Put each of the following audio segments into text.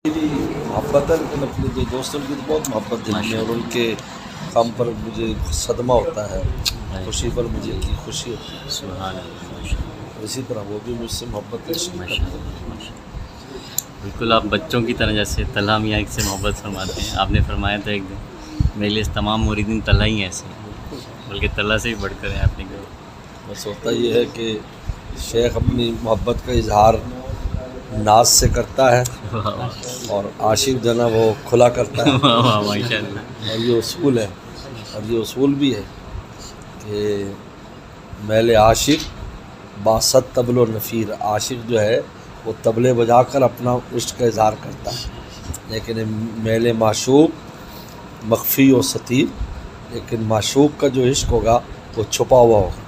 محبت ہے لیکن اپنے جو دوستوں کی تو بہت محبت دل میں، اور ان کے غم پر مجھے صدمہ ہوتا ہے، خوشی پر مجھے کی خوشی ہوتی ہے. سبحان اللہ. اسی طرح وہ بھی مجھ سے محبت کرتے ہیں. بالکل آپ بچوں کی طرح جیسے طلحہ میاں ایک سے محبت فرماتے ہیں. آپ نے فرمایا تھا ایک دن میرے لیے تمام مریدین طلحہ ہی ایسے ہیں، بلکہ طلحہ سے ہی بڑھ کر ہیں. آپ نے کہا بس ہوتا یہ ہے کہ شیخ اپنی محبت کا اظہار ناز سے کرتا ہے اور عاشق جو ہے نا وہ کھلا کرتا ہے. ماشاء اللہ. اور یہ اصول ہے، اور یہ اصول بھی ہے کہ میل عاشق باست طبل و نفیر. عاشق جو ہے وہ طبلے بجا کر اپنا عشق کا اظہار کرتا ہے، لیکن میل معشوق مخفی و ستیر. لیکن معشوق کا جو عشق ہوگا وہ چھپا ہوا ہوگا،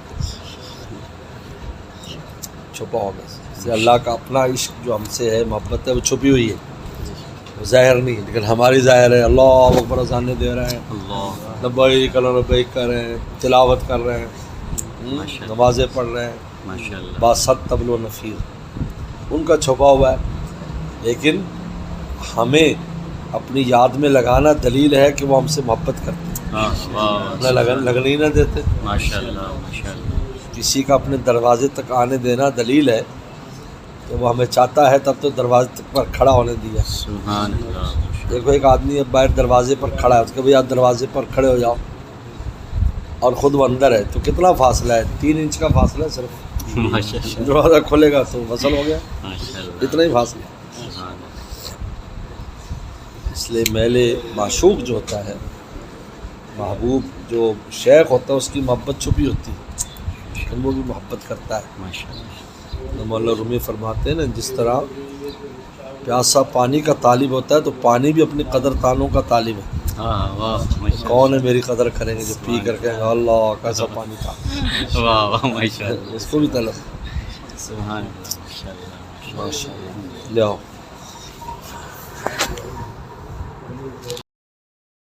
چھپا ہوگا. اس لیے اللہ کا اپنا عشق جو ہم سے ہے، محبت ہے، وہ چھپی ہوئی ہے، وہ ظاہر نہیں. لیکن ہماری ظاہر ہے. اللہ اکبر اذانیں دے رہے ہیں، اللہ لبیک لبیک کر رہے ہیں، تلاوت کر رہے ہیں، نمازیں پڑھ رہے ہیں، ماشاء اللہ. باست طبل و نفیر. ان کا چھپا ہوا ہے. لیکن ہمیں اپنی یاد میں لگانا دلیل ہے کہ وہ ہم سے محبت کرتے ہیں. اپنا لگنے ہی نہ دیتے. ماشاء اللہ ماشاء اللہ. کسی کا اپنے دروازے تک آنے دینا دلیل ہے کہ وہ ہمیں چاہتا ہے، تب تو دروازے تک پر کھڑا ہونے دیا. سبحان اللہ. دیکھو ایک آدمی اب باہر دروازے پر کھڑا ہے، اس کے بھائی آپ دروازے پر کھڑے ہو جاؤ، اور خود وہ اندر ہے، تو کتنا فاصلہ ہے؟ 3 انچ کا فاصلہ ہے صرف. ماشاء اللہ. دروازہ کھلے گا تو وصل ہو گیا، ماشاء اللہ. اتنا ہی فاصلہ. سبحان اللہ. اس لیے میل معشوق جو ہوتا ہے، محبوب جو شیخ ہوتا ہے، اس کی محبت چھپی ہوتی ہے، لیکن وہ بھی محبت کرتا ہے. ماشاء اللہ. مولانا رومی فرماتے ہیں نا، جس طرح پیاسا پانی کا طالب ہوتا ہے تو پانی بھی اپنی قدر دانوں کا طالب ہے. ہاں واہ ماشاء کون ہے میری قدر کریں گے جو پی کر کے اللہ کیسا پانی تھا، اللہ. واہ واہ ماشاء اللہ. اس کو بھی طلب. سبحان اللہ. ماشاء اللہ. ماشاء اللہ. لے آؤ.